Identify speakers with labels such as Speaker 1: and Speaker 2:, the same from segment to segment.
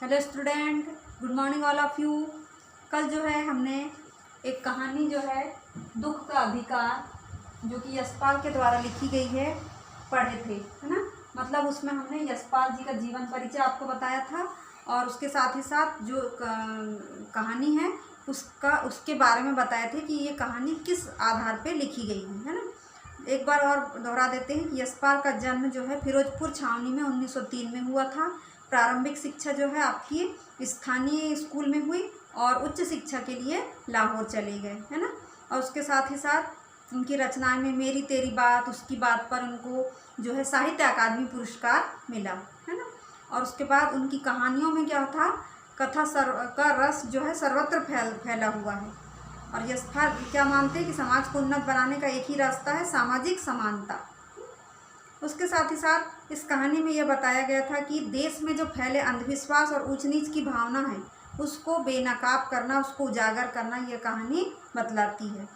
Speaker 1: Hello student, good morning all of you. कल जो है हमने एक कहानी जो है दुख का अधिकार जो कि यशपाल के द्वारा लिखी गई है पढ़े थे, है ना। मतलब उसमें हमने यशपाल जी का जीवन परिचय आपको बताया था और उसके साथ ही साथ जो कहानी है उसके बारे में बताए थे कि ये कहानी किस आधार पे लिखी गई है ना। एक बार और दोहरा देते हैं कि यशपाल का जन्म जो है फिरोजपुर छावनी में 1903 में हुआ था। प्रारंभिक शिक्षा जो है आपकी स्थानीय स्कूल में हुई और उच्च शिक्षा के लिए लाहौर चले गए, है ना। और उसके साथ ही साथ उनकी रचनाएं में मेरी तेरी बात, उसकी बात पर उनको जो है साहित्य अकादमी पुरस्कार मिला, है ना। और उसके बाद उनकी कहानियों में क्या था, कथा का रस जो है सर्वत्र फैला हुआ है। और यशपाल क्या मानते हैं कि समाज को उन्नत बनाने का एक ही रास्ता है, सामाजिक समानता। उसके साथ ही साथ इस कहानी में यह बताया गया था कि देश में जो फैले अंधविश्वास और ऊंच नीच की भावना है उसको बेनकाब करना, उसको उजागर करना, यह कहानी बतलाती है।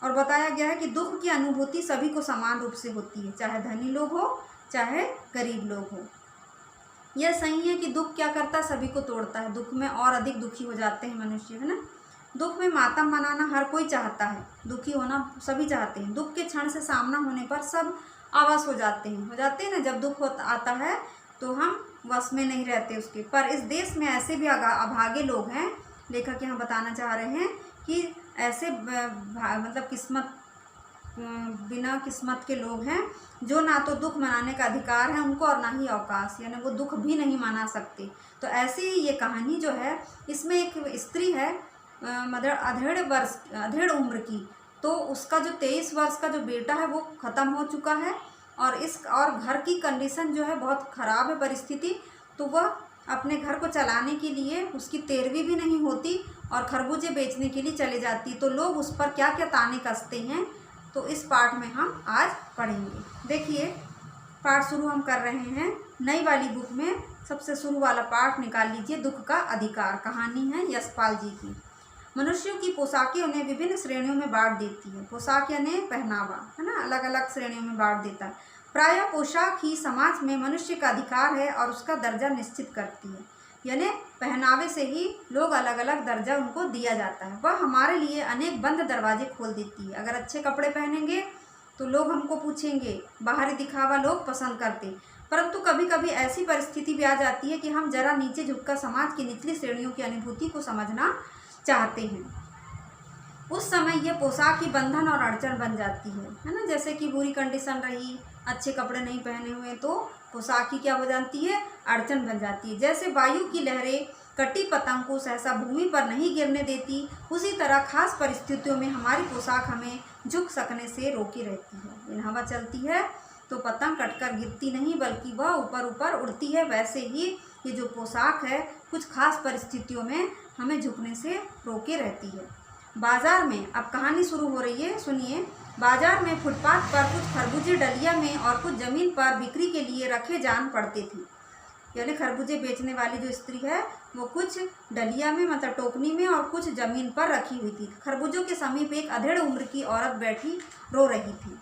Speaker 1: और बताया गया है कि दुख की अनुभूति सभी को समान रूप से होती है, चाहे धनी लोग हो चाहे गरीब लोग हो। यह सही है कि दुख क्या करता है, सभी को तोड़ता है। दुख में और अधिक दुखी हो जाते हैं मनुष्य, है ना। दुख में मातम मनाना हर कोई चाहता है, दुखी होना सभी चाहते हैं। दुख के क्षण से सामना होने पर सब आवास हो जाते हैं ना। जब दुख आता है तो हम वश में नहीं रहते उसके। पर इस देश में ऐसे भी अभागे लोग हैं, लेखक यहाँ बताना चाह रहे हैं कि ऐसे मतलब बिना किस्मत के लोग हैं जो ना तो दुख मनाने का अधिकार है उनको और ना ही अवकाश, यानी वो दुख भी नहीं मना सकते। तो ऐसी ये कहानी जो है, इसमें एक स्त्री है मतलब अधेड़ उम्र की, तो उसका जो 23 वर्ष का जो बेटा है वो ख़त्म हो चुका है और घर की कंडीशन जो है बहुत ख़राब है परिस्थिति। तो वह अपने घर को चलाने के लिए उसकी 13वीं भी नहीं होती और खरबूजे बेचने के लिए चले जाती। तो लोग उस पर क्या क्या ताने कसते हैं, तो इस पाठ में हम आज पढ़ेंगे। देखिए, पाठ शुरू हम कर रहे हैं नई वाली बुक में। सबसे शुरू वाला पाठ निकाल लीजिए, दुख का अधिकार। कहानी है यशपाल जी की। मनुष्यों की पोशाकें उन्हें विभिन्न श्रेणियों में बांट देती है। पोशाक यानी पहनावा, है ना, अलग अलग श्रेणियों में बांट देता है। प्रायः पोशाक ही समाज में मनुष्य का अधिकार है और उसका दर्जा निश्चित करती है। यानी पहनावे से ही लोग अलग अलग दर्जा उनको दिया जाता है। वह हमारे लिए अनेक बंद दरवाजे खोल देती है। अगर अच्छे कपड़े पहनेंगे तो लोग हमको पूछेंगे, बाहरी दिखावा लोग पसंद करते। परंतु कभी कभी ऐसी परिस्थिति भी आ जाती है कि हम जरा नीचे झुककर समाज की निचली श्रेणियों की अनुभूति को समझना चाहते हैं। उस समय यह पोशाक की बंधन और अड़चन बन जाती है ना। जैसे कि बुरी कंडीशन रही, अच्छे कपड़े नहीं पहने हुए, तो पोशाक की क्या हो जाती है, अड़चन बन जाती है। जैसे वायु की लहरें कटी पतंग को सहसा भूमि पर नहीं गिरने देती, उसी तरह खास परिस्थितियों में हमारी पोशाक हमें झुक सकने से रोकी रहती है। इन हवा चलती है तो पतंग कटकर गिरती नहीं बल्कि वह ऊपर ऊपर उड़ती है। वैसे ही ये जो पोशाक है कुछ खास परिस्थितियों में हमें झुकने से रोके रहती है। बाजार में, अब कहानी शुरू हो रही है, सुनिए। बाजार में फुटपाथ पर कुछ खरबूजे डलिया में और कुछ जमीन पर बिक्री के लिए रखे जान पड़ते थे। यानी खरबूजे बेचने वाली जो स्त्री है वो कुछ डलिया में मतलब टोकनी में और कुछ जमीन पर रखी हुई थी। खरबूजों के समीप एक अधेड़ उम्र की औरत बैठी रो रही थी।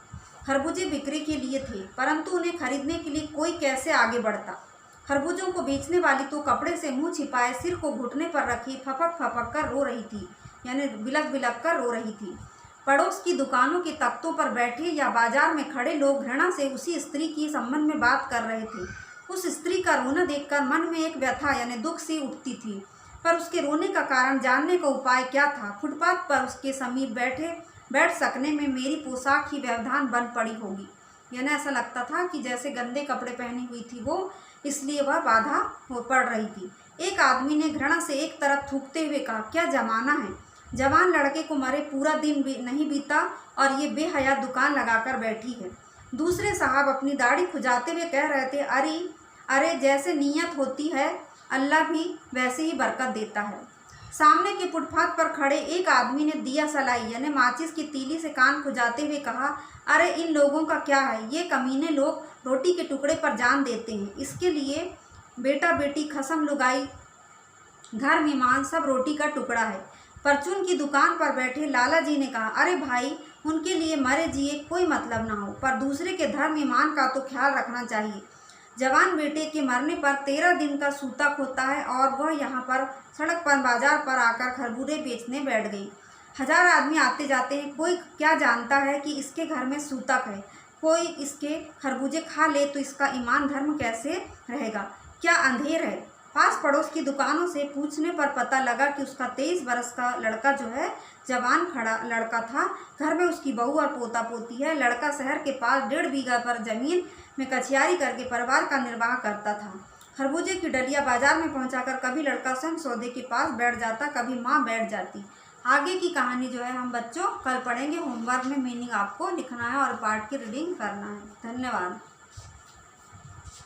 Speaker 1: खरबूजे बिक्री के लिए थे परंतु उन्हें खरीदने के लिए कोई कैसे आगे बढ़ता। खरबूजों को बेचने वाली तो कपड़े से मुंह छिपाए सिर को घुटने पर रखी फपक फपक कर रो रही थी, यानी बिलक बिलक कर रो रही थी। पड़ोस की दुकानों के तख्तों पर बैठे या बाजार में खड़े लोग घृणा से उसी स्त्री की संबंध में बात कर रहे थे। उस स्त्री का रोना देखकर मन में एक व्यथा यानी दुख सी उठती थी, पर उसके रोने का कारण जानने का उपाय क्या था। फुटपाथ पर उसके समीप बैठ सकने में मेरी पोशाक ही व्यवधान बन पड़ी होगी। यानी ऐसा लगता था कि जैसे गंदे कपड़े पहनी हुई थी वो, इसलिए वह बाधा हो पड़ रही थी। एक आदमी ने घृणा से एक तरफ थूकते हुए कहा, क्या जमाना है, जवान लड़के को मरे पूरा दिन भी नहीं बीता और ये बेहया दुकान लगाकर बैठी है। दूसरे साहब अपनी दाढ़ी खुजाते हुए कह रहे थे, अरे जैसे नीयत होती है अल्लाह भी वैसे ही बरकत देता है। सामने के फुटपाथ पर खड़े एक आदमी ने दिया सलाई यानी माचिस की तीली से कान खुजाते हुए कहा, अरे इन लोगों का क्या है, ये कमीने लोग रोटी के टुकड़े पर जान देते हैं, इसके लिए बेटा बेटी खसम लुगाई घर मेहमान सब रोटी का टुकड़ा है। परचून की दुकान पर बैठे लाला जी ने कहा, अरे भाई उनके लिए मरे जिए कोई मतलब ना हो, पर दूसरे के धर्म ईमान का तो ख्याल रखना चाहिए। जवान बेटे के मरने पर 13 दिन का सूतक होता है और वह यहाँ पर सड़क पर बाजार पर आकर खरबूजे बेचने बैठ गई। 1000 आदमी आते जाते हैं, कोई क्या जानता है कि इसके घर में सूतक है। कोई इसके खरबूजे खा ले तो इसका ईमान धर्म कैसे रहेगा, क्या अंधेर है। पास पड़ोस की दुकानों से पूछने पर पता लगा कि उसका 23 बरस का लड़का जो है जवान खड़ा लड़का था। घर में उसकी बहू और पोता पोती है। लड़का शहर के पास 1.5 बीघा पर जमीन में कचियारी करके परिवार का निर्वाह करता था। खरबूजे की डलिया बाजार में पहुंचाकर कभी लड़का स्वयं सौदे के पास बैठ जाता, कभी माँ बैठ जाती। आगे की कहानी जो है हम बच्चों कल पढ़ेंगे। होमवर्क में मीनिंग आपको लिखना है और पार्ट की रीडिंग करना है। धन्यवाद।